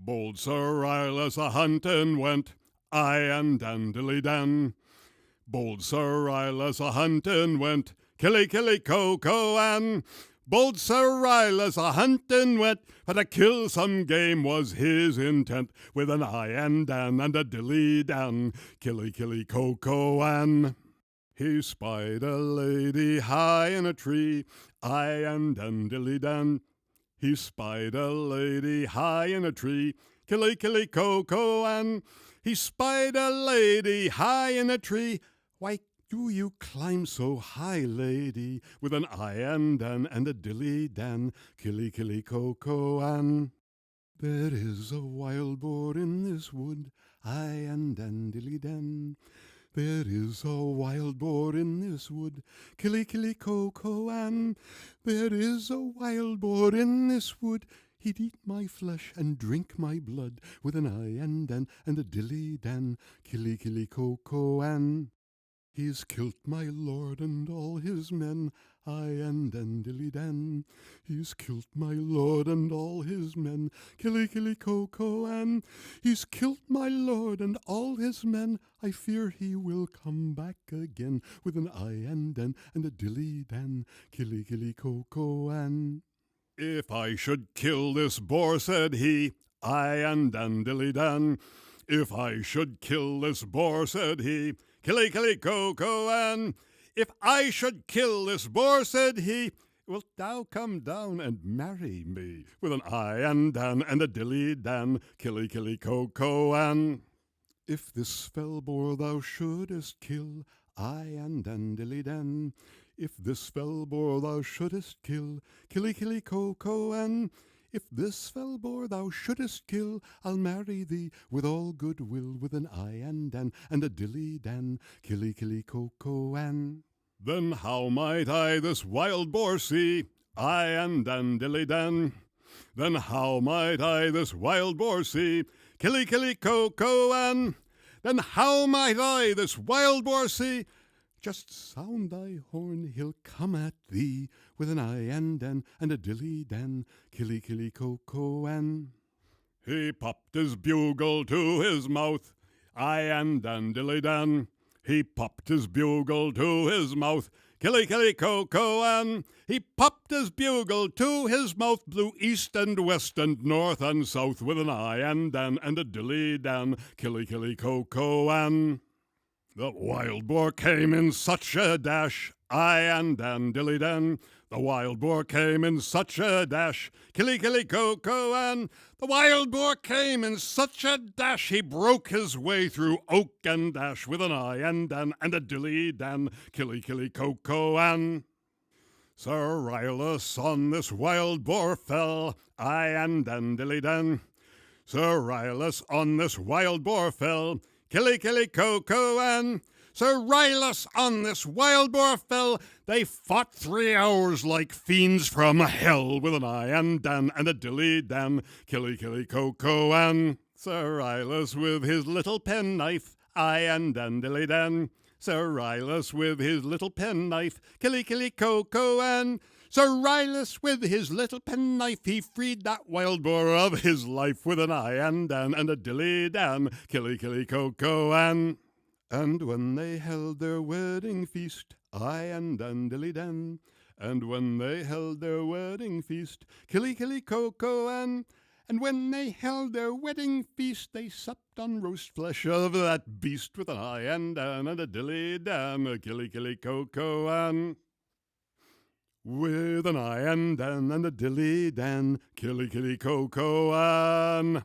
Bold Sir Rylas a-hunting went, aye and dilly dan. Bold Sir Rylas a-hunting went, Killy, killy, co, and bold Sir Rylas a-hunting went, for to kill some game was his intent, with an aye and a dilly dan, killy, killy, co, and he spied a lady high in a tree, aye and dilly dan. He spied a lady high in a tree, killy, killy, co, and he spied a lady high in a tree. Why do you climb so high, lady, with an aye and a dilly dan, killy, killy, co, and there is a wild boar in this wood, aye and dilly dan. There is a wild boar in this wood, killy, killy, co, and there is a wild boar in this wood. He'd eat my flesh and drink my blood, with an aye and a dilly dan, killy, killy, co, and he's kilt my lord and all his men, aye and dilly dan. He's kilt my lord and all his men, killy, killy, co, and he's kilt my lord and all his men. I fear he will come back again, with an aye and a dilly dan, killy, killy, co, and if I should kill this boar, said he, aye and dilly dan. If I should kill this boar, said he, killy, killy, co, and if I should kill this boar, said he, wilt thou come down and marry me, with an aye and a dilly dan, killy, killy, co, and if this fell boar thou shouldest kill, aye and dilly dan. If this fell boar thou shouldest kill, killy, killy, co, and if this fell boar thou shouldest kill, I'll marry thee with all good will, with an aye and a dilly dan, killy, killy, co, and then how might I this wild boar see, aye and dilly dan? Then how might I this wild boar see, killy, killy, co, and then how might I this wild boar see? Just sound thy horn, he'll come at thee, with an aye and a dilly dan, killy, killy, co, and he popped his bugle to his mouth, aye and dilly dan. He popped his bugle to his mouth, killy, killy, co, and he popped his bugle to his mouth, blew east and west and north and south, with an aye and a dilly dan, killy, killy, co, and the wild boar came in such a dash, aye and dilly dan. The wild boar came in such a dash, killy, killy, co, and the wild boar came in such a dash, he broke his way through oak and ash, with an aye and a dilly dan, killy, killy, co, and Sir Rylas on this wild boar fell, aye and dilly dan. Sir Rylas on this wild boar fell, killy, killy, co, and Sir Rylas on this wild boar fell. They fought 3 hours like fiends from hell, with an aye and a dilly dan, killy, killy, co, and Sir Rylas with his little penknife, aye and dilly dan. Sir Rylas with his little penknife, killy, killy, co, and Sir Rylas with his little penknife, he freed that wild boar of his life, with an aye and a dilly dan, killy, killy, co, and when they held their wedding feast, aye and dilly dan, and when they held their wedding feast, killy, killy, co, and when they held their wedding feast, they supped on roast flesh of that beast, with an aye and a dilly dan, killy, killy, co, and with an aye and a dilly dan, killy, killy, co, and